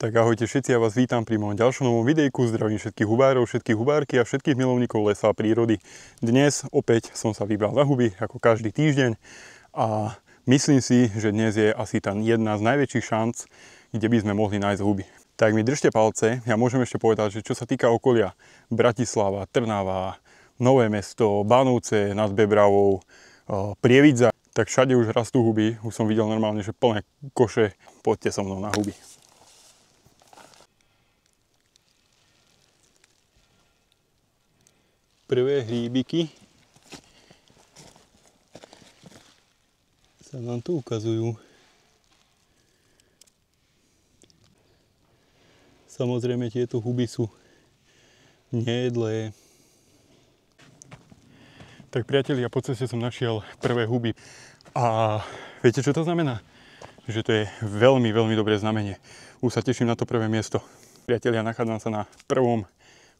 Tak ahojte všetci, ja vás vítam pri mojom ďalšom novom videjku. Zdravím všetkých hubárov, všetkých hubárky a všetkých milovníkov lesa a prírody. Dnes opäť som sa vybral na huby, ako každý týždeň. A myslím si, že dnes je asi tá jedna z najväčších šanc, kde by sme mohli nájsť huby. Tak mi držte palce, ja môžem ešte povedať, že čo sa týka okolia Bratislava, Trnava, Nové Mesto, Banovce nad Bebravou, Prievidza, tak všade už rastú huby. Už som videl normálne, že plné koše. Poďte so mnou na huby. Prvé hríbiky sa nám tu ukazujú. Samozrejme tieto huby sú nejedlé. Tak priatelia, po ceste som našiel prvé huby. A viete, čo to znamená? Že to je veľmi, veľmi dobré znamenie. Už sa teším na to prvé miesto. Priatelia, nachádzam sa na prvom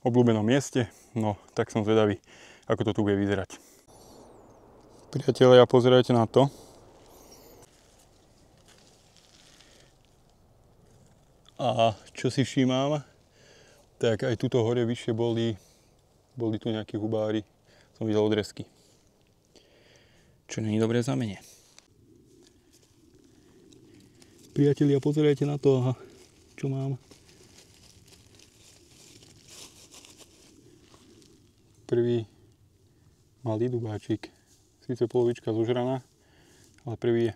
obľúbenom mieste, no tak som zvedavý, ako to tu bude vyzerať. Priatelia, pozerajte na to. A čo si všímam, tak aj tuto hore vyššie boli tu nejakí hubári, som videl odrezky. Čo není dobré znamenie. Priatelia, pozerajte na to, aha, čo mám. Prvý malý dubáčik. Sice polovička zožraná, ale prvý je.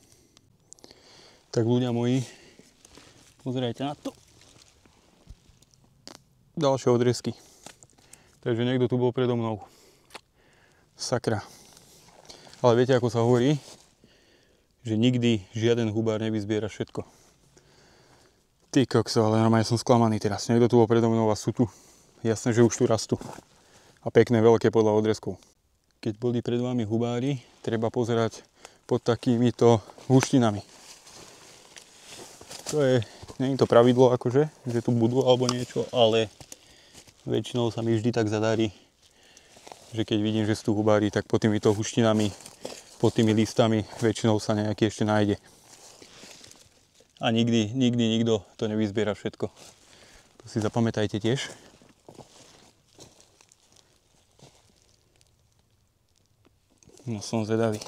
Tak ľudia moji, pozerajte na to. Ďalšie odrezky. Takže niekto tu bol predo mnou. Sakra. Ale viete, ako sa hovorí, že nikdy žiaden hubár nevyzbiera všetko. Ty kokso, ale normálne som sklamaný teraz. Niekto tu bol predo mnou a sú tu. Jasné, že už tu rastú. A pekné veľké podľa odrezkov. Keď boli pred vami hubári, treba pozerať pod takýmito húštinami. Nie je to pravidlo akože, že tu budú alebo niečo, ale väčšinou sa mi vždy tak zadarí, že keď vidím, že sú tu hubári, tak pod týmito húštinami, pod tými listami väčšinou sa nejaký ešte nájde. A nikdy nikto to nevyzbiera všetko. To si zapamätajte tiež. No som zvedavý.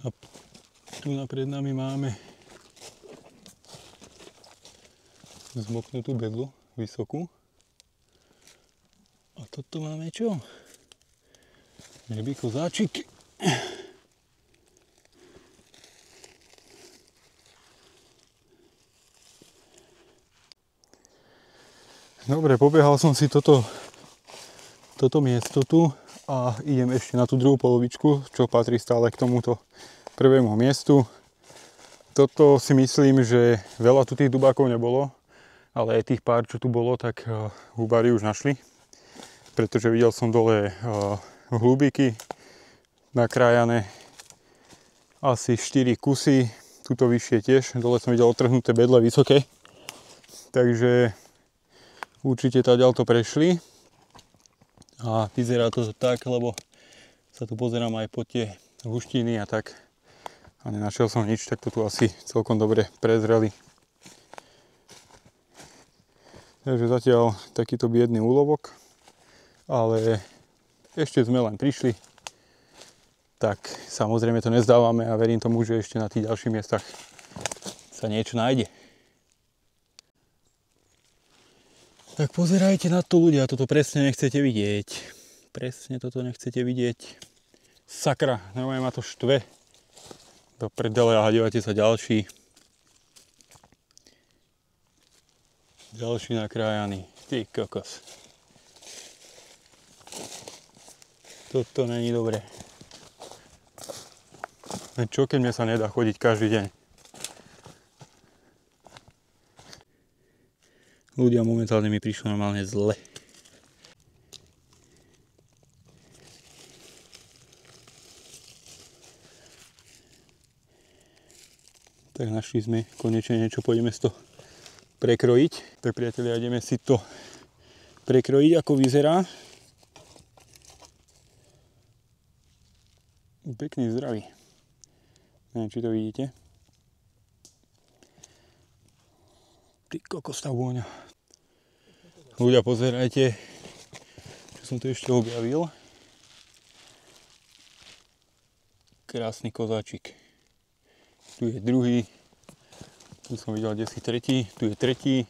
A tu pred nami máme zmoknutú bedlu, vysokú. A toto máme čo? Hríby kozáčik. Dobre, pobiehal som si toto miesto tu a idem ešte na tú druhú polovičku, čo patrí stále k tomuto prvému miestu. Toto si myslím, že veľa tu tých dubákov nebolo, ale aj tých pár, čo tu bolo, tak hubári už našli. Pretože videl som dole hlúbiky nakrájané asi 4 kusy, tuto vyššie tiež, dole som videl otrhnuté bedle vysoké. Takže určite táďal to prešli. A vyzerá to tak, lebo sa tu pozerám aj po tie huštiny a tak. A nenašiel som nič, tak to tu asi celkom dobre prezreli. Takže zatiaľ takýto biedný úlovok, ale ešte sme len prišli, tak samozrejme to nezdávame a verím tomu, že ešte na tých ďalších miestach sa niečo nájde. Tak pozerajte na to, ľudia, toto presne nechcete vidieť. Presne toto nechcete vidieť. Sakra, normálne ma to štve. Do prdele a dívajte sa ďalší. Ďalší nakrájaný. Ty kokos. Toto není dobré. Čo keď mne sa nedá chodiť každý deň? Ľudia, momentálne mi prišlo normálne zle. Tak, 2 dní Tak našli sme konečne niečo, pôjdeme si to prekrojiť. Tak priatelia, ideme si to prekrojiť, ako vyzerá. Pekný, zdravý. Neviem, či to vidíte. Ty kokos, tá vôňa. Ľudia, pozerajte, čo som tu ešte objavil. Krásny kozáčik. Tu je druhý, tu som videl, kde si tretí, tu je tretí,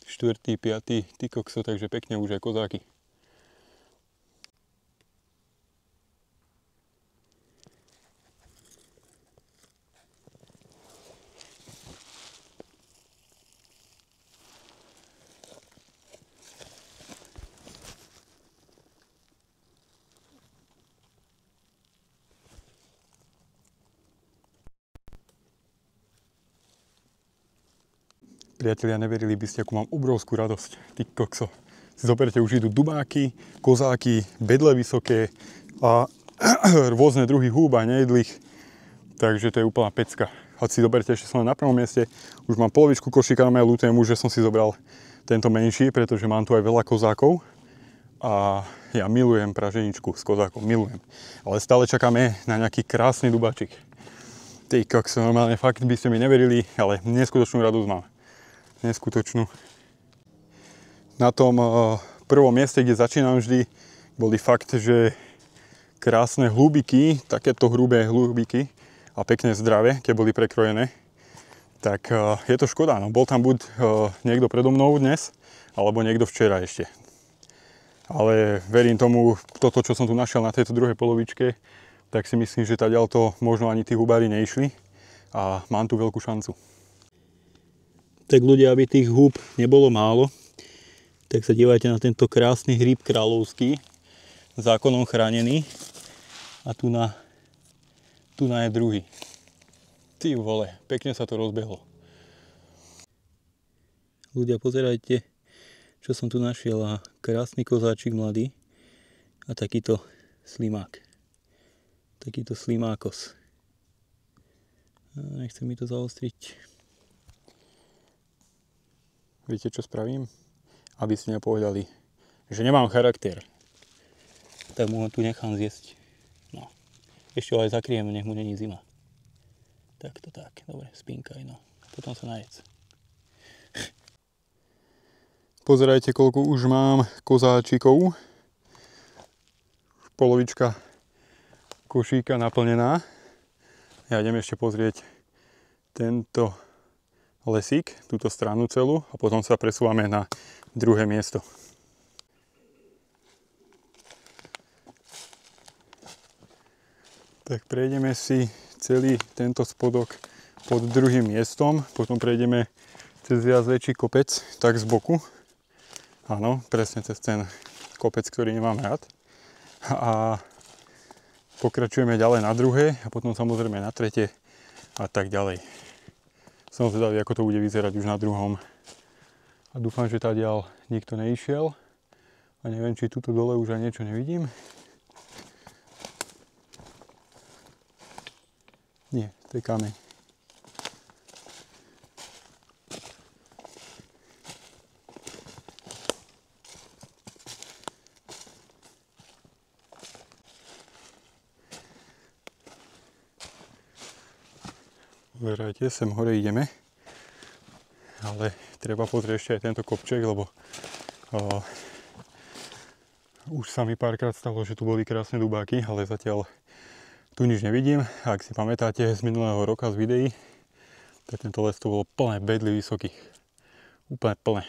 štvrtý, piatý, ty kokso, takže pekne už aj kozáky. Priatelia, neverili by ste, akú mám obrovskú radosť. Ty kokso. Si zoberte, už idú dubáky, kozáky, bedle vysoké a rôzne druhy húb a nejedlých. Takže to je úplná pecka. A si zoberte, ešte som na prvom mieste. Už mám polovičku košíka, na ľutujem už, že som si zobral tento menší, pretože mám tu aj veľa kozákov. A ja milujem praženičku s kozákom, milujem. Ale stále čakáme na nejaký krásny dubáčik. Ty kokso, normálne fakt by ste mi neverili, ale neskutočnú radosť mám. Neskutočnú. Na tom prvom mieste, kde začínam vždy, boli fakt, že krásne hlúbiky, takéto hrubé hlúbiky a pekne zdravé, keď boli prekrojené. Tak je to škoda, no bol tam buď niekto predo mnou dnes, alebo niekto včera ešte. Ale verím tomu, toto, čo som tu našiel na tejto druhej polovičke, tak si myslím, že tadiaľ to možno ani tí hubári neišli a mám tu veľkú šancu. Tak ľudia, aby tých húb nebolo málo, tak sa dívajte na tento krásny hríb kráľovský, zákonom chránený. A tu na je druhý. Ty vole, pekne sa to rozbehlo. Ľudia, pozerajte, čo som tu našiel. A krásny kozáčik mladý a takýto slimák. Takýto slimákos. Nechcem mi to zaostriť. Viete, čo spravím? Aby ste nepovedali, že nemám charakter. Tak mu ho tu nechám zjesť. No. Ešte ho aj zakriem, nech mu není zima. Tak to tak. Dobre, spínkaj, no. Potom sa najedz. Pozerajte, koľko už mám kozáčikov. Polovička košíka naplnená. Ja idem ešte pozrieť tento lesík, túto stranu celú a potom sa presúvame na druhé miesto. Tak prejdeme si celý tento spodok pod druhým miestom, potom prejdeme cez viac väčší kopec, tak z boku. Áno, presne cez ten kopec, ktorý nemám rád. A pokračujeme ďalej na druhé a potom samozrejme na tretie a tak ďalej. Som zvedavý, ako to bude vyzerať už na druhom. A dúfam, že tadiaľ nikto neišiel. A neviem, či tuto dole už aj niečo nevidím. Nie, to je kameň. Pozerajte, sem hore ideme, ale treba pozrieť ešte aj tento kopček, lebo už sa mi párkrát stalo, že tu boli krásne dubáky, ale zatiaľ tu nič nevidím. Ak si pamätáte z minulého roka z videí, tak tento les to bolo plné bedlí vysokých. Úplne plné.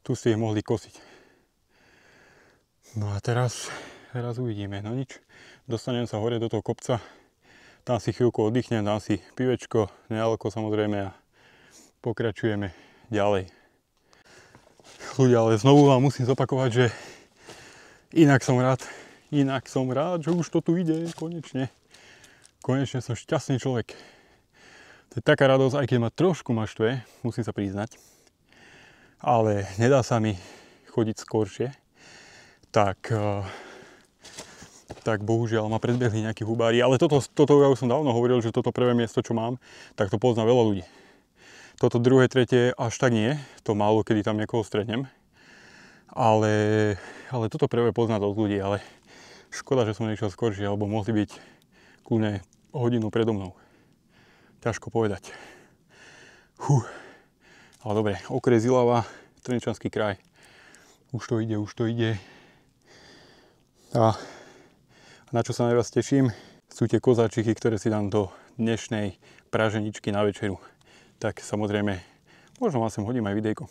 Tu si ich mohli kosiť. No a teraz uvidíme, no nič. Dostanem sa hore do toho kopca. Tam si chvíľku oddychnem, dám si pivečko, nealko samozrejme a pokračujeme ďalej. Ľudia, ale znovu vám musím zopakovať, že inak som rád, že už to tu ide, konečne. Konečne som šťastný človek. To je taká radosť, aj keď ma trošku maštve, musím sa priznať. Ale nedá sa mi chodiť skoršie. Tak tak bohužiaľ ma predbehli nejakí hubári. Ale toto ja už som dávno hovoril, že toto prvé miesto, čo mám, tak to pozná veľa ľudí. Toto druhé, tretie až tak nie, to málo kedy tam niekoho stretnem. Ale toto prvé pozná dosť ľudí, ale škoda, že som nešiel skôršie, alebo mohli byť kľudne hodinu predo mnou. Ťažko povedať. Ale dobre, okres Ilava, Trenčanský kraj. Už to ide. A na čo sa najviac teším, sú tie kozáčiky, ktoré si dám do dnešnej praženičky na večeru. Tak samozrejme, možno vám sem hodím aj videjko.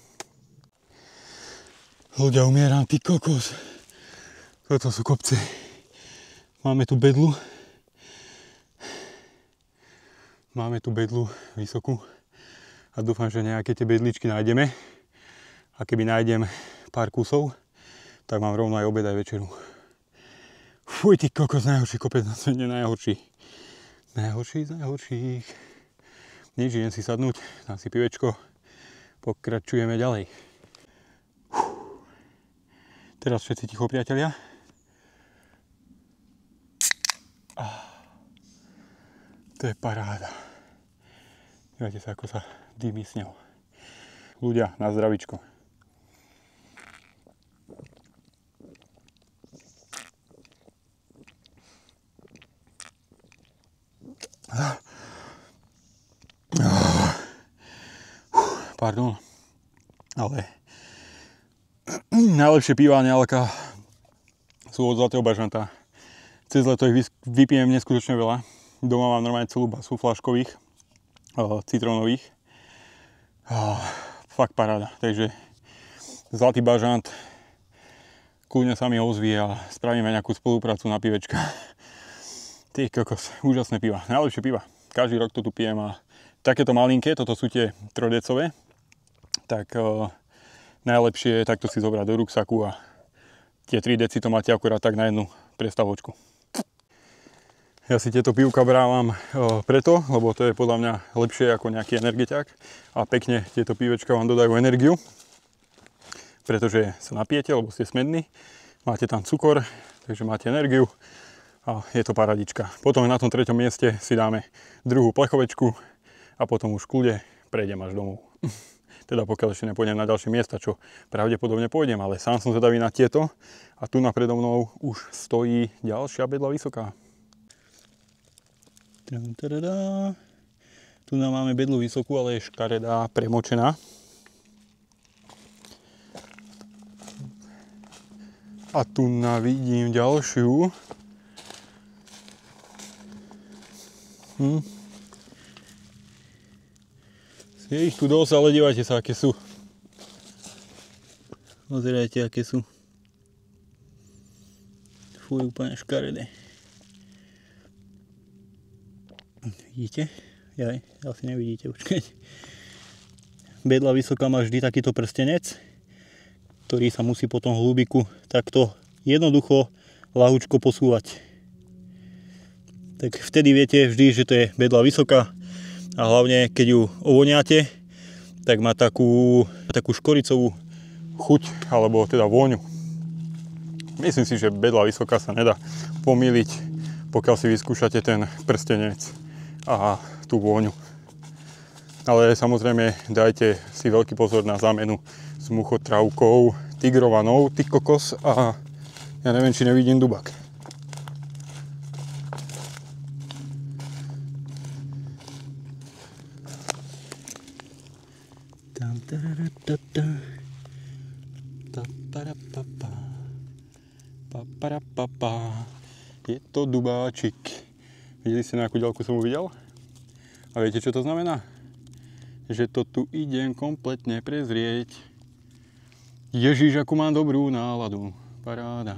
Ľudia, umieram, ty kokos. Toto sú kopce. Máme tu bedlu. Máme tu bedlu vysokú. A dúfam, že nejaké tie bedličky nájdeme. A keby nájdem pár kusov, tak mám rovno aj obed, aj večeru. Fuj, ty kokos, najhorší kopec na svete, najhorší. Najhorší z najhorších. Nič, idem si sadnúť, dám si pivečko, pokračujeme ďalej. Teraz všetci ticho, priatelia. To je paráda. Dívajte sa, ako sa dymí s ňou. Ľudia, na zdravičko. Pardon, ale najlepšie piva nealka sú od Zlatého bažanta. Cez leto ich vypijem neskutočne veľa. Doma mám normálne celú basu fľaškových, citrónových. Fakt paráda. Takže Zlatý bažant, kľudne sa mi ozví a spravíme nejakú spoluprácu na pivečka. Ty kokos, úžasné piva, najlepšie piva. Každý rok to tu pijem a takéto malinké, toto sú tie trojdecové, tak najlepšie je takto si zobrať do ruksaku a tie 3 deci to máte akurát tak na jednu prestavočku. Ja si tieto pivka brávam preto, lebo to je podľa mňa lepšie ako nejaký energetiak a pekne tieto pivečka vám dodajú energiu, pretože sa napijete, lebo ste smední, máte tam cukor, takže máte energiu a je to paradička. Potom na tom 3. mieste si dáme druhú plechovečku a potom už v kľude prejdem až domov. Teda pokiaľ ešte nepôjdem na ďalšie miesta, čo pravdepodobne pôjdem, ale sám som zvedavý na tieto a tu napredo mnou už stojí ďalšia bedla vysoká. Tu máme bedlu vysokú, ale je škaredá, premočená. A tu vidím ďalšiu. Je ich tu dosť, ale dívajte sa, aké sú. Pozerajte, aké sú. Fuj, úplne škaredé. Vidíte? Jaj, asi nevidíte, počkajte. Bedla vysoká má vždy takýto prstenec, ktorý sa musí po tom hlúbiku takto jednoducho ľahučko posúvať. Tak vtedy viete vždy, že to je bedla vysoká a hlavne keď ju ovoniate, tak má takú škoricovú chuť, alebo teda vôňu. Myslím si, že bedla vysoká sa nedá pomýliť, pokiaľ si vyskúšate ten prstenec a tú vôňu. Ale samozrejme dajte si veľký pozor na zámenu s muchotrávkou tigrovanou, ty kokos, a ja neviem, či nevidím dubak. Je to dubáčik. Videli ste, na akú ďalku som uvidel? A viete, čo to znamená? Že to tu idem kompletne prezrieť. Ježiš, akú mám dobrú náladu. Paráda.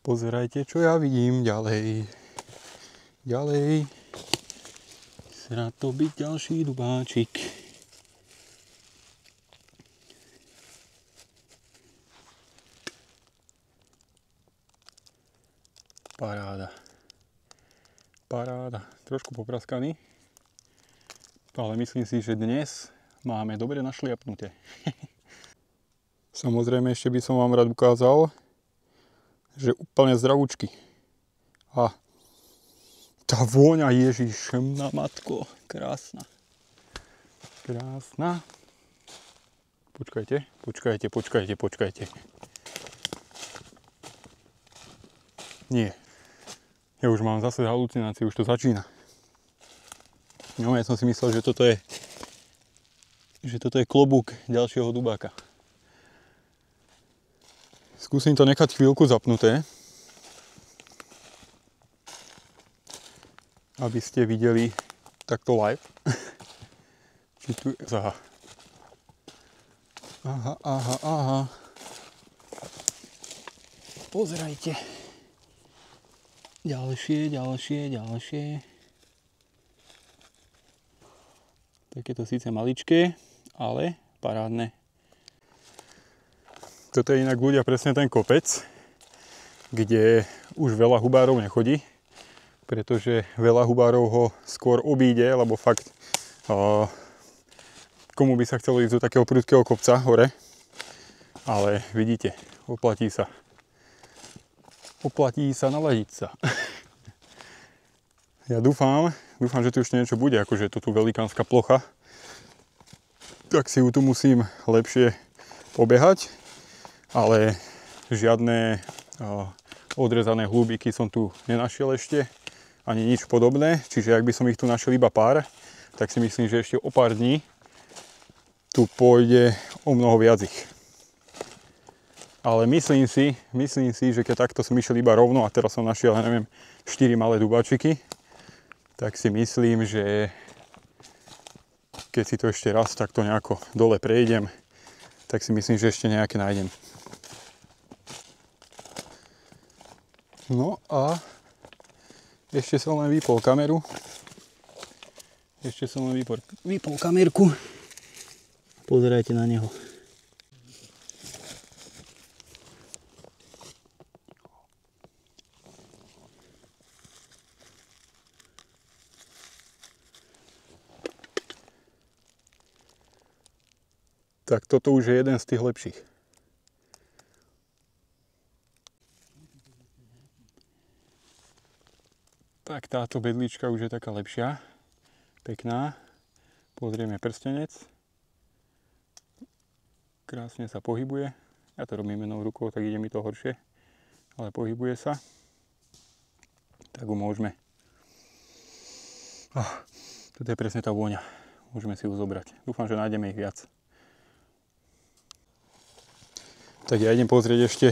Pozerajte, čo ja vidím ďalej. Ďalej. Chcá to byť ďalší dubáčik. Paráda. Paráda. Trošku popraskaný. Ale myslím si, že dnes máme dobre našliapnuté. Samozrejme ešte by som vám rád ukázal, že úplne zdravúčky. A tá vôňa, Ježiš, na matko, krásna. Krásna. Počkajte. Nie. Ja už mám zase halucinácie, už to začína. No, ja som si myslel, že toto je klobúk ďalšieho dubáka. Skúsim to nechať chvíľku zapnuté, aby ste videli takto live. Či tu je... Aha. Pozerajte. Ďalšie. Tak je to síce maličké, ale parádne. Toto je inak, ľudia, presne ten kopec, kde už veľa hubárov nechodí, pretože veľa hubárov ho skôr obíde, lebo fakt komu by sa chcelo ísť do takého prudkého kopca hore, ale vidíte, oplatí sa naladiť sa. Ja dúfam, že tu ešte niečo bude, akože je to tu velikánska plocha, tak si ju tu musím lepšie pobehať, ale žiadne odrezané hlúbiky som tu nenašiel ešte, ani nič podobné, čiže ak by som ich tu našiel iba pár, tak si myslím, že ešte o pár dní tu pôjde o mnoho viac ich. Ale myslím si, že keď takto som išiel iba rovno a teraz som našiel, neviem, 4 malé dubáčiky, tak si myslím, že keď si to ešte raz takto nejako dole prejdem, tak si myslím, že ešte nejaké nájdem. No a ešte som len vypol kameru. Vypol kamerku. Pozerajte na neho. Tak toto už je jeden z tých lepších. Tak táto bedlička už je taká lepšia, pekná. Pozrieme prstenec. Krásne sa pohybuje. Ja to robím jednou rukou, tak ide mi to horšie. Ale pohybuje sa. Tak ho môžeme. Toto je presne tá vôňa. Môžeme si ju zobrať. Dúfam, že nájdeme ich viac. Tak ja idem pozrieť ešte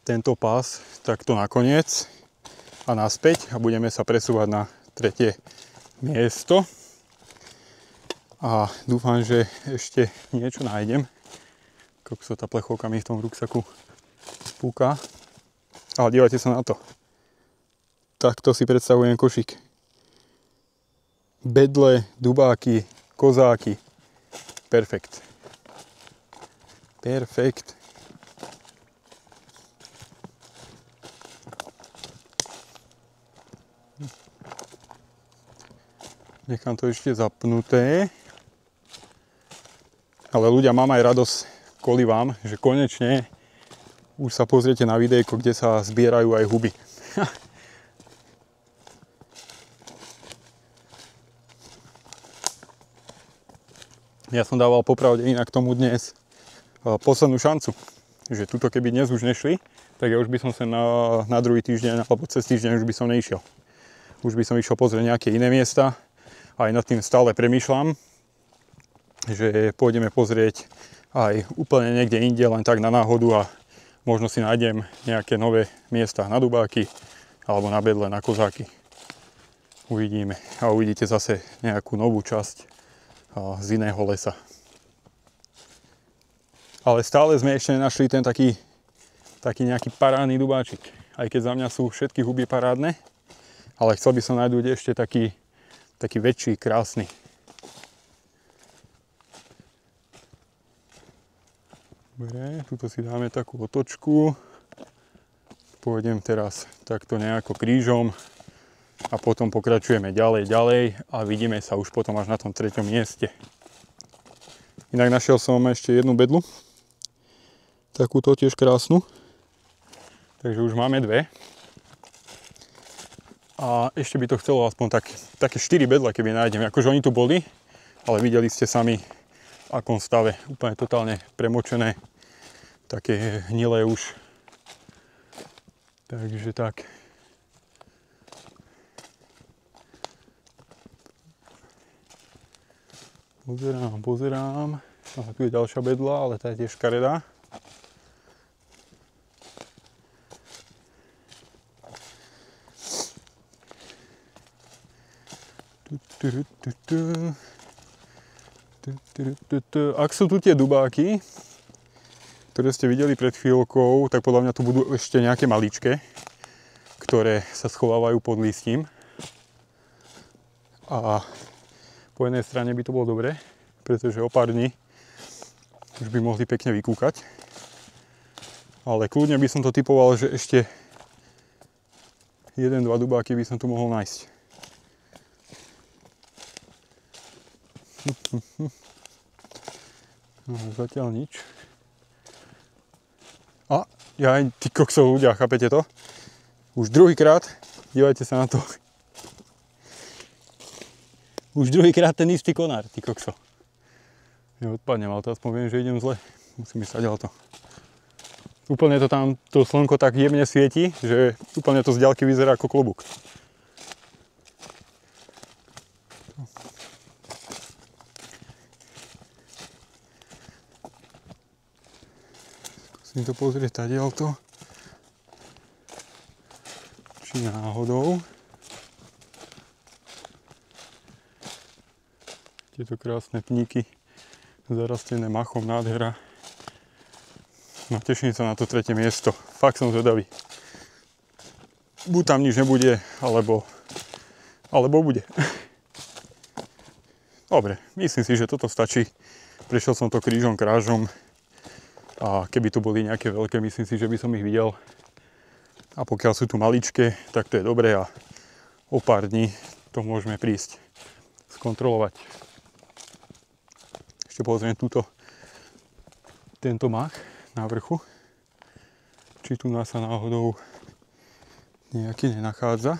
tento pás takto nakoniec a naspäť a budeme sa presúvať na tretie miesto. A dúfam, že ešte niečo nájdem. Kokso, tá plechovka mi v tom ruksaku spúka. Ale dívajte sa na to. Takto si predstavujem košík. Bedle, dubáky, kozáky. Perfekt. Nechám to ešte zapnuté. Ale ľudia, mám aj radosť kvôli vám, že konečne už sa pozriete na videjko, kde sa zbierajú aj huby. Ja som dával popravde inak tomu dnes poslednú šancu, že tuto keby dnes už nešli, tak ja už by som sa na druhý týždeň alebo cez týždeň už by som neišiel. Už by som išiel pozrieť nejaké iné miesta. Aj nad tým stále premýšľam, že pôjdeme pozrieť aj úplne niekde inde, len tak na náhodu a možno si nájdem nejaké nové miesta na dubáky alebo na bedle, na kozáky. Uvidíme a uvidíte zase nejakú novú časť z iného lesa. Ale stále sme ešte nenašli ten taký nejaký parádny dubáčik. Aj keď za mňa sú všetky huby parádne, ale chcel by som nájsť ešte taký väčší, krásny. Dobre, tuto si dáme takú otočku. Pôjdem teraz takto nejako krížom a potom pokračujeme ďalej a vidíme sa už potom až na tom treťom mieste. Inak našiel som ešte jednu bedlu. Takúto tiež krásnu. Takže už máme dve. A ešte by to chcelo aspoň také 4 bedle, keby nájdem. Akože oni tu boli, ale videli ste sami, v akom stave. Úplne totálne premočené. Také hnilé už. Takže tak. Pozerám. Aha, tu je ďalšia bedla, ale tá je tiež škaredá. Ak sú tu tie dubáky, ktoré ste videli pred chvíľkou, tak podľa mňa tu budú ešte nejaké maličké, ktoré sa schovávajú pod listím. A po jednej strane by to bolo dobre, pretože o pár dní už by mohli pekne vykúkať. Ale kľudne by som to typoval, že ešte 1-2 dubáky by som tu mohol nájsť. No, zatiaľ nič. A ja aj tí koksov ľudia, chápete to? Už druhýkrát, dívajte sa na to. Už druhýkrát ten istý konár, tí kokso. Neodpadnem, ale to aspoň viem, že idem zle. Musím ísť ďalej to. Úplne to tam, to slnko tak jemne svieti, že úplne to z ďalky vyzerá ako klobúk. Skúsim to pozrieť tadiaľto. Či náhodou. Tieto krásne pníky zarastené machom, nádhera. No teším sa na to 3. miesto. Fakt som zvedavý. Buď tam nič nebude, alebo bude. Dobre, myslím si, že toto stačí. Prešiel som to krížom krážom. A keby tu boli nejaké veľké, myslím si, že by som ich videl. A pokiaľ sú tu maličké, tak to je dobré a o pár dní to môžeme prísť skontrolovať. Ešte pozriem tento mach na vrchu. Či tu nás sa náhodou nejaký nenachádza.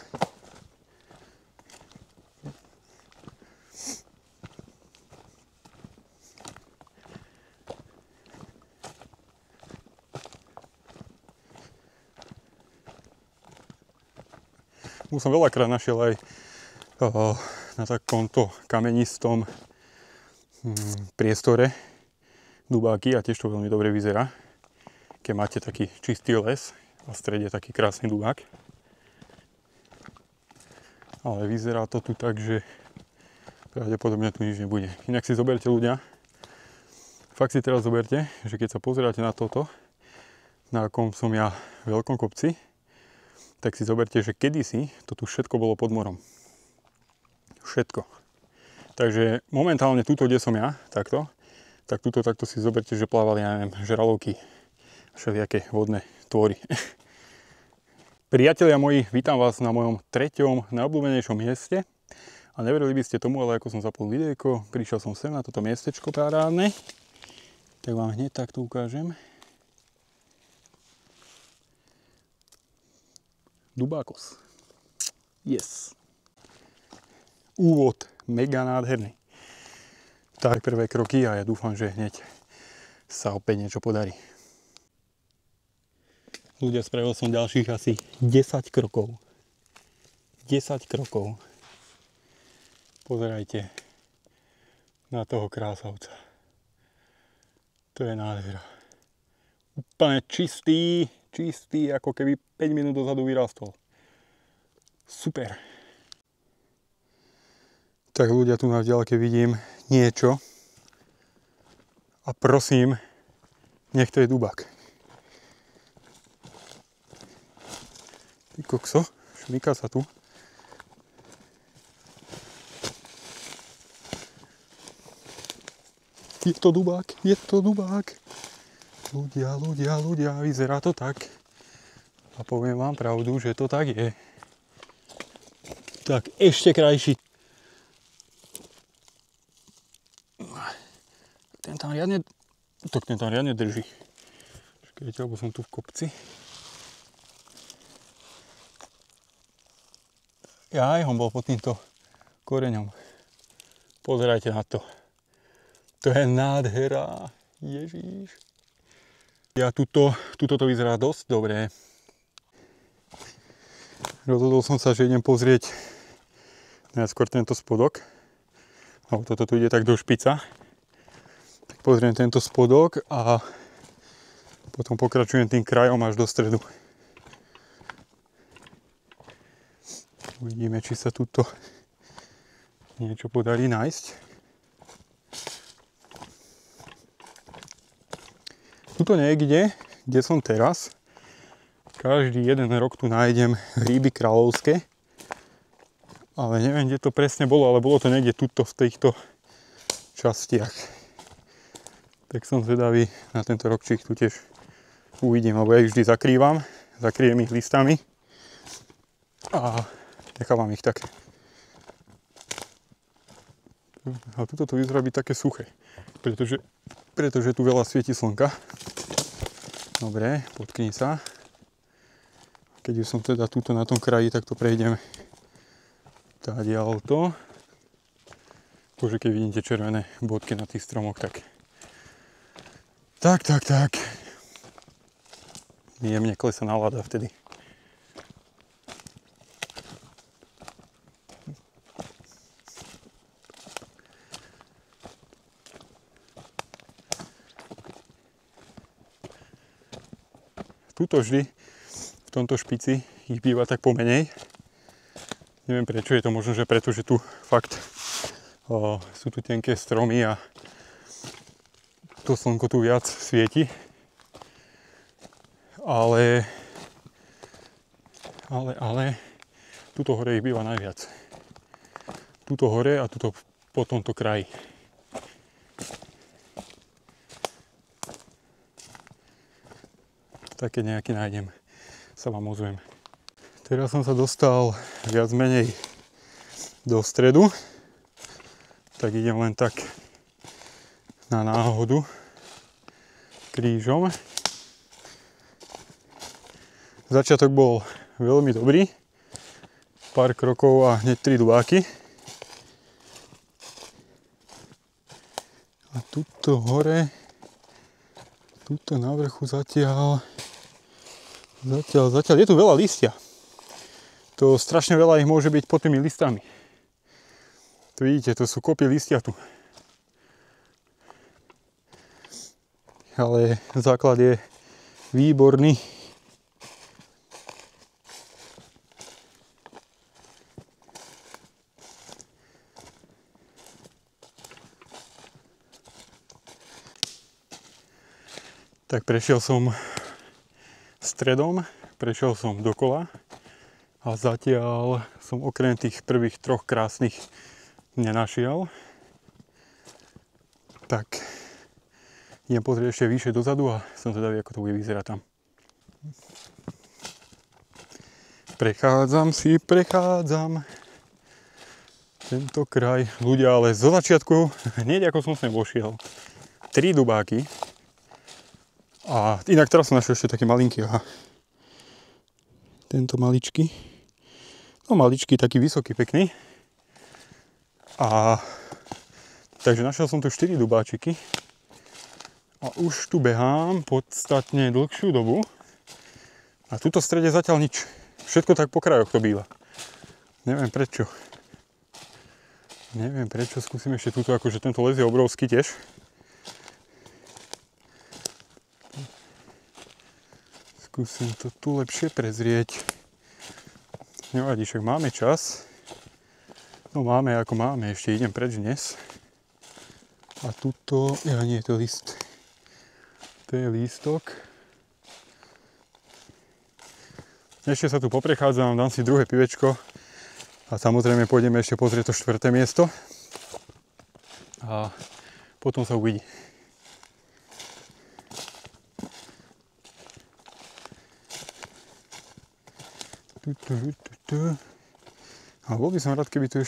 Už som veľakrát našiel aj na takomto kamenistom priestore dubáky a tiež to veľmi dobre vyzerá, keď máte taký čistý les a v strede taký krásny dubák. Ale vyzerá to tu tak, že pravdepodobne tu nič nebude. Inak si zoberte ľudia, fakt si teraz zoberte, že keď sa pozeráte na toto, na akom som ja veľkom kopci, tak si zoberte, že kedysi to tu všetko bolo pod morom. Všetko. Takže momentálne tuto, kde som ja, takto si zoberte, že plávali, ja neviem, žralovky, všelijaké vodné tvory. Priatelia moji, vítam vás na mojom 3. najobľúbenejšom mieste. A neverili by ste tomu, ale ako som zapol videjko, prišiel som sem na toto miestečko parádne. Tak vám hneď takto ukážem. Dubákos. Yes. Úvod. Mega nádherný. Tak prvé kroky a ja dúfam, že hneď sa opäť niečo podarí. Ľudia, spravil som ďalších asi 10 krokov. 10 krokov. Pozerajte na toho krásavca. To je nádhera. Úplne čistý, ako keby 5 minút dozadu vyrastol. Super. Tak ľudia, tu na vzdialke vidím niečo. A prosím, nech to je dubák. Ty kokso, šmíka sa tu. Je to dubák. Ľudia, vyzerá to tak. A poviem vám pravdu, že to tak je. Tak, ešte krajší. Ten tam riadne drží. Počkajte, lebo som tu v kopci. Jaj, on bol pod týmto koreňom. Pozerajte na to. To je nádhera. Ježiš. Ja tuto to vyzerá dosť dobre. Rozhodol som sa, že idem pozrieť najskôr tento spodok. Lebo toto tu ide tak do špica. Tak pozriem tento spodok a potom pokračujem tým krajom až do stredu. Uvidíme, či sa tuto niečo podarí nájsť. Tuto niekde, kde som teraz, každý jeden rok tu nájdem hríby kráľovské. Ale neviem, kde to presne bolo, ale bolo to niekde tuto v týchto častiach. Tak som zvedavý na tento rok, či ich tu tiež uvidím, lebo ja ich vždy zakrývam. Zakrýjem ich listami a nechávam ich tak. A tuto to vyzerá byť také suché, pretože tu veľa svieti slnka. Dobre, potkni sa. Keď už som teda tuto na tom kraji, tak to prejdeme tádiaľto. Bože, keď vidíte červené bodky na tých stromoch, tak. Jemne klesá nálada vtedy. Tuto vždy v tomto špici ich býva tak pomenej. Neviem prečo, je to možno, že preto, že tu fakt sú tu tenké stromy a to slnko tu viac svieti. Ale tuto hore ich býva najviac. Tuto hore a tuto po tomto kraji. Tak keď nejaký nájdem, sa vám ozvem. Teraz som sa dostal viac menej do stredu, tak idem len tak na náhodu krížom. Začiatok bol veľmi dobrý, pár krokov a hneď 3 dubáky. A tuto hore, tuto na vrchu zatiaľ je tu veľa listia. To strašne veľa ich môže byť pod tými listami. Tu vidíte, to sú kopy listia tu. Ale základ je výborný. Tak prešiel som stredom, prešiel som dokola a zatiaľ som okrem tých prvých 3 krásnych nenašiel. Tak idem pozrieť ešte vyššie dozadu a som zvedavý, ako to bude vyzerať tam. Prechádzam tento kraj. Ľudia, ale zo začiatku, hneď ako som sem vošiel, 3 dubáky. A inak teraz som našiel ešte taký malinký, aha. Tento maličký. No maličký, taký vysoký, pekný. A takže našiel som tu 4 dubáčiky. A už tu behám podstatne dlhšiu dobu. A tuto v strede zatiaľ nič. Všetko tak po krajoch to býva. Neviem prečo. Skúsim ešte túto, akože tento les je obrovský tiež. Skúsim to tu lepšie prezrieť. Nevadí, však máme čas. No máme ako máme, ešte idem preč dnes. A tuto, nie, to je list. To je lístok. Ešte sa tu poprechádzam, dám si druhé pivečko. A samozrejme pôjdeme ešte pozrieť to 4. miesto. A potom sa uvidí. A bol by som rád, keby tu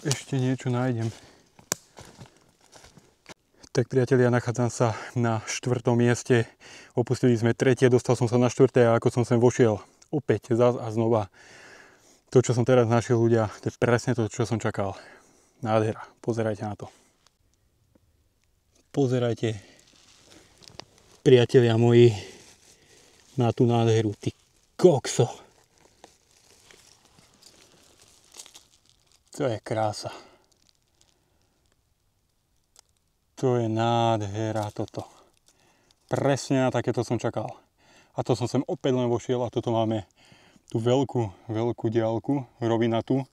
ešte niečo nájdem. Tak priatelia, nachádzam sa na 4. mieste Opustili sme 3., dostal som sa na 4. a ako som sem vošiel opäť zás a znova. To, čo som teraz našiel, ľudia, to je presne to, čo som čakal. Nádhera. Pozerajte na to. Pozerajte, priatelia moji, na tú nádheru. Ty kokso. To je krása. To je nádhera toto. Presne na takéto som čakal. A to som sem opäť len vošiel a toto máme tú veľkú diaľku, rovinatú,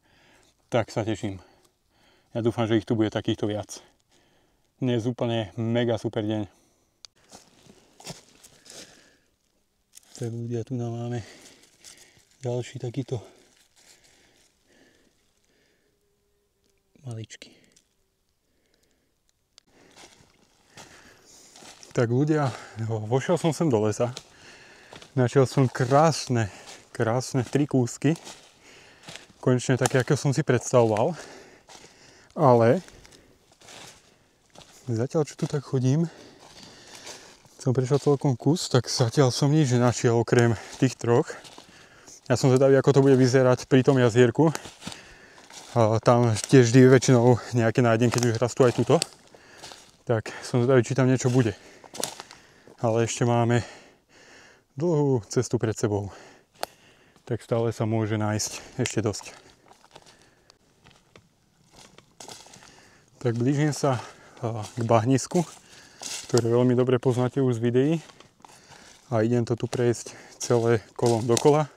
tak sa teším. Ja dúfam, že ich tu bude takýchto viac. Dnes úplne mega super deň. Tak ľudia, tu nám máme ďalší takýto maličký. Tak ľudia, vošiel som sem do lesa. Našiel som krásne 3 kúsky. Konečne také, ako som si predstavoval. Ale zatiaľ, čo tu tak chodím, som prešiel celkom kus, tak zatiaľ som nič nenašiel okrem tých 3. Ja som zvedavý, ako to bude vyzerať pri tom jazierku. Tam tiež vždy väčšinou nejaké nájdem, keď už rastú aj tuto. Tak som zvedavý, či tam niečo bude. Ale ešte máme dlhú cestu pred sebou. Tak stále sa môže nájsť ešte dosť. Tak blížim sa k bahnisku, ktoré veľmi dobre poznáte už z videí. A idem to tu prejsť celé kolom dokola.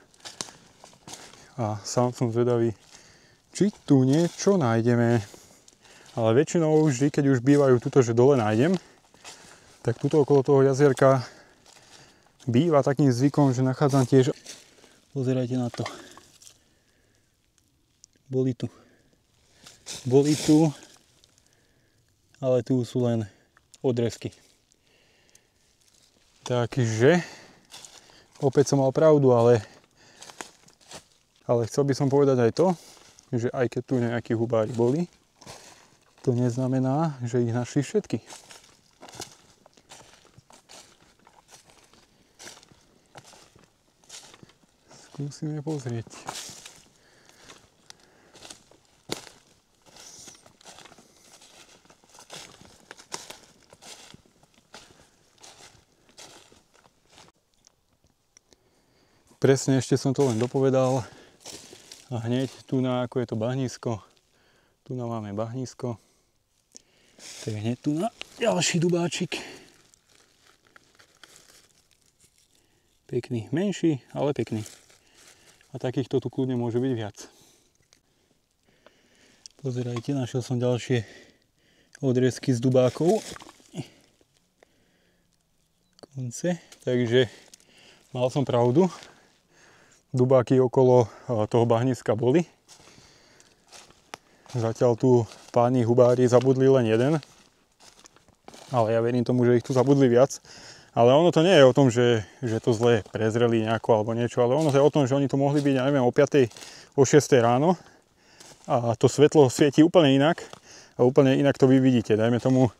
A sám som zvedavý, či tu niečo nájdeme. Ale väčšinou vždy, keď už bývajú tuto, že dole nájdem, tak tuto okolo toho jazierka býva takým zvykom, že nachádzam tiež. Pozerajte na to. Boli tu, ale tu sú len odrezky. Takže opäť som mal pravdu, ale chcel by som povedať aj to, že aj keď tu nejakí hubári boli, to neznamená, že ich našli všetky. Skúsime pozrieť. Presne ešte som to len dopovedal. A hneď tu na, ako je to bahnisko, tu na máme bahnisko. Tak hneď tu na ďalší dubáčik. Pekný, menší, ale pekný. A takýchto tu kľudne môže byť viac. Pozerajte, našiel som ďalšie odrezky z dubákov. Konce. Takže mal som pravdu. Dubáky okolo toho bahniska boli. Zatiaľ tu páni hubári zabudli len jeden. Ale ja verím tomu, že ich tu zabudli viac. Ale ono to nie je o tom, že to zle prezreli nejako alebo niečo, ale ono to je o tom, že oni tu mohli byť, ja neviem, o 5, o 6 ráno a to svetlo svieti úplne inak a úplne inak to vy vidíte. Dajme tomu,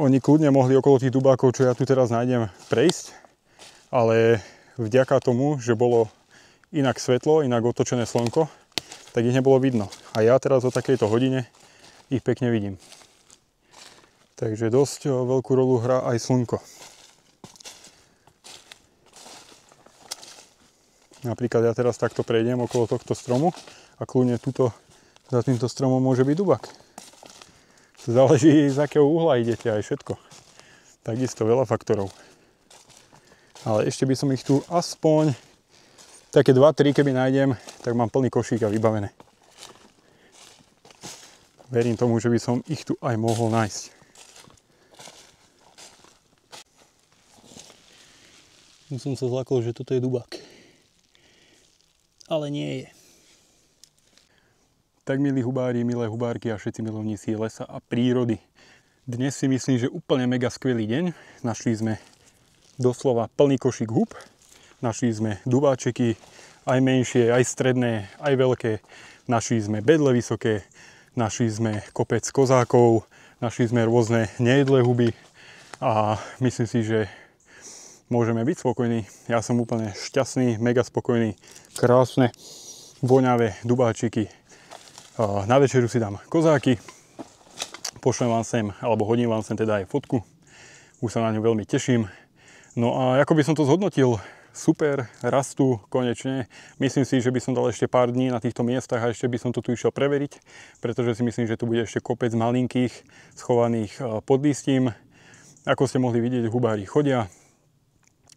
oni kľudne mohli okolo tých dubákov, čo ja tu teraz nájdem, prejsť, ale vďaka tomu, že bolo inak svetlo, inak otočené slnko, tak ich nebolo vidno. A ja teraz o takejto hodine ich pekne vidím. Takže dosť veľkú rolu hrá aj slnko. Napríklad ja teraz takto prejdem okolo tohto stromu a kľudne tuto za týmto stromom môže byť dubak. Záleží, z akého uhla idete, aj všetko. Takisto veľa faktorov. Ale ešte by som ich tu aspoň také 2-3, keby nájdem, tak mám plný košík a vybavené. Verím tomu, že by som ich tu aj mohol nájsť. Tu som sa zlakol, že toto je dubak. Ale nie je. Tak milí hubári, milé hubárky a všetci milovníci lesa a prírody. Dnes si myslím, že úplne mega skvelý deň. Našli sme doslova plný košík hub. Našli sme dubáčeky, aj menšie, aj stredné, aj veľké. Našli sme bedle vysoké. Našli sme kopec kozákov. Našli sme rôzne nejedlé huby. A myslím si, že môžeme byť spokojní. Ja som úplne šťastný, mega spokojný, krásne, voňavé dubáčiky. Na večeru si dám kozáky, pošlem vám sem, alebo hodím vám sem teda aj fotku. Už sa na ňu veľmi teším. No a ako by som to zhodnotil? Super, rastú konečne. Myslím si, že by som dal ešte pár dní na týchto miestach a ešte by som to tu išiel preveriť, pretože si myslím, že tu bude ešte kopec malinkých schovaných pod listím. Ako ste mohli vidieť, hubári chodia.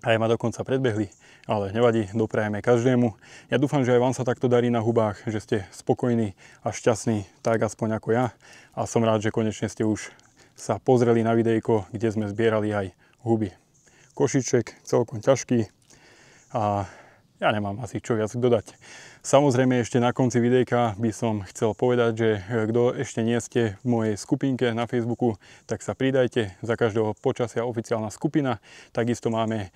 Aj ma dokonca predbehli, ale nevadí, doprajeme každému. Ja dúfam, že aj vám sa takto darí na hubách, že ste spokojní a šťastní, tak aspoň ako ja. A som rád, že konečne ste už sa pozreli na videjko, kde sme zbierali aj huby. Košiček celkom ťažký a ja nemám asi čo viac dodať. Samozrejme ešte na konci videjka by som chcel povedať, že kto ešte nie ste v mojej skupinke na Facebooku, tak sa pridajte. Za každého počasia oficiálna skupina. Takisto máme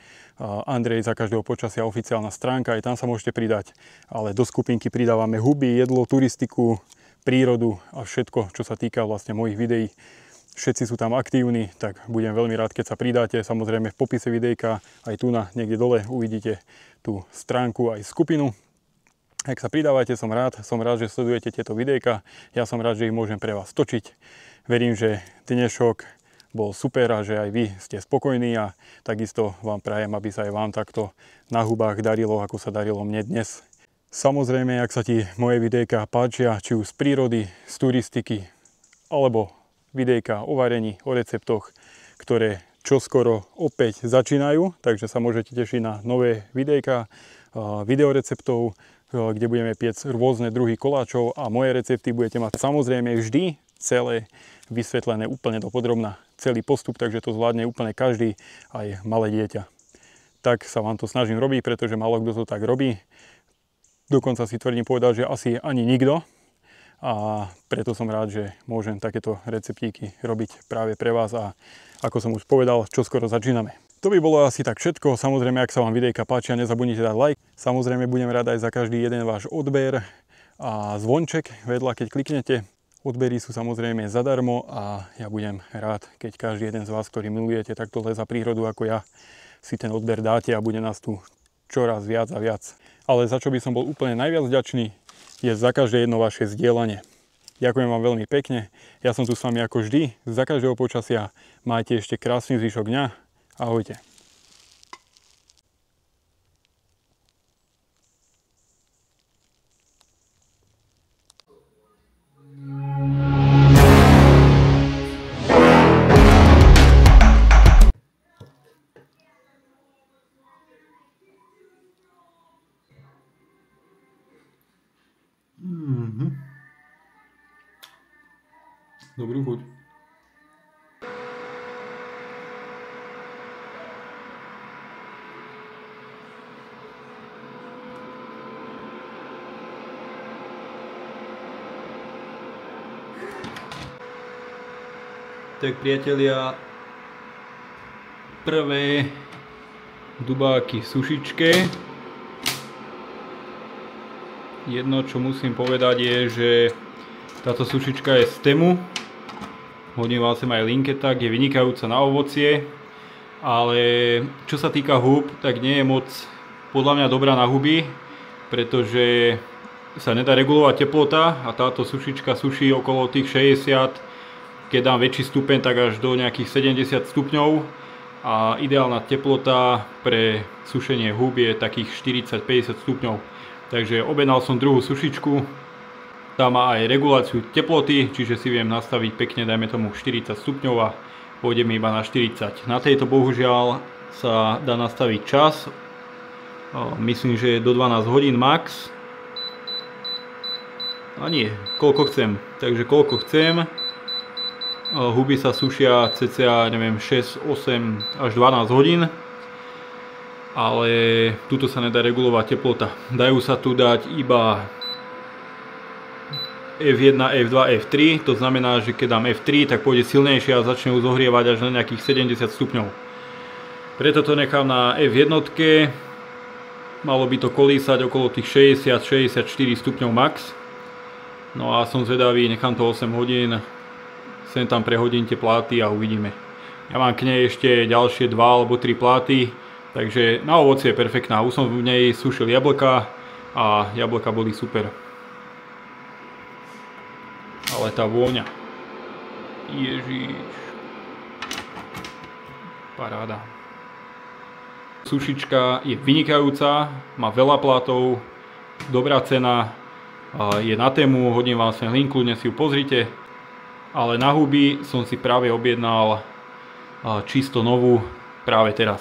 Andrej za každého počasia oficiálna stránka, aj tam sa môžete pridať. Ale do skupinky pridávame huby, jedlo, turistiku, prírodu a všetko, čo sa týka vlastne mojich videí. Všetci sú tam aktívni, tak budem veľmi rád, keď sa pridáte. Samozrejme v popise videjka aj tu niekde dole uvidíte tú stránku aj skupinu. Ak sa pridávate, som rád, že sledujete tieto videjka. Ja som rád, že ich môžem pre vás točiť. Verím, že dnešok bol super a že aj vy ste spokojní a takisto vám prajem, aby sa aj vám takto na hubách darilo, ako sa darilo mne dnes. Samozrejme, ak sa ti moje videjka páčia, či už z prírody, z turistiky, alebo videjka o varení, o receptoch, ktoré čoskoro opäť začínajú, takže sa môžete tešiť na nové videjka, videoreceptov, kde budeme piecť rôzne druhy koláčov a moje recepty budete mať samozrejme vždy celé vysvetlené úplne dopodrobna, celý postup, takže to zvládne úplne každý, aj malé dieťa. Tak sa vám to snažím robiť, pretože málo kto to tak robí. Dokonca si tvrdím povedať, že asi ani nikto. A preto som rád, že môžem takéto receptíky robiť práve pre vás a ako som už povedal, čoskoro začíname. To by bolo asi tak všetko. Samozrejme, ak sa vám videjka páčia, nezabudnite dať like. Samozrejme, budem rád aj za každý jeden váš odber a zvonček vedľa, keď kliknete. Odbery sú samozrejme zadarmo a ja budem rád, keď každý jeden z vás, ktorý milujete takto za prírodu ako ja, si ten odber dáte a bude nás tu čoraz viac a viac. Ale za čo by som bol úplne najviac vďačný, je za každé jedno vaše zdieľanie. Ďakujem vám veľmi pekne. Ja som tu s vami ako vždy, za každého počasia. Majte ešte krásny zvyšok dňa. Ahojte. Dobrú chuť. Tak priatelia, prvé dubáky v sušičke. Jedno, čo musím povedať, je, že táto sušička je z Temu. Hodím vám sem aj linketa, je vynikajúca na ovocie. Ale čo sa týka húb, tak nie je moc podľa mňa dobrá na huby, pretože sa nedá regulovať teplota a táto sušička suší okolo tých 60, keď dám väčší stupeň, tak až do nejakých 70 stupňov. A ideálna teplota pre sušenie húb je takých 40-50 stupňov. Takže objednal som druhú sušičku. Tá má aj reguláciu teploty, čiže si viem nastaviť pekne, dajme tomu 40 stupňov a pôjdem iba na 40. Na tejto bohužiaľ sa dá nastaviť čas. Myslím, že do 12 hodín max. A nie, koľko chcem. Takže koľko chcem. Huby sa sušia cca, neviem, 6, 8 až 12 hodín. Ale tuto sa nedá regulovať teplota. Dajú sa tu dať iba F1, F2, F3. To znamená, že keď dám F3, tak pôjde silnejšie a začne ju zohrievať až na nejakých 70 stupňov. Preto to nechám na F1. Malo by to kolísať okolo tých 60-64 stupňov max. No a som zvedavý, nechám to 8 hodín. Sem tam prehodím tie pláty a uvidíme. Ja mám k nej ešte ďalšie 2 alebo 3 pláty, Takže na ovocie je perfektná. Už som v nej sušil jablka a jablka boli super. Ale tá vôňa. Ježiš. Paráda. Sušička je vynikajúca, má veľa plátov, dobrá cena, je na tému, hodím vám sem link, kľudne si ju pozrite. Ale na huby som si práve objednal čisto novú práve teraz.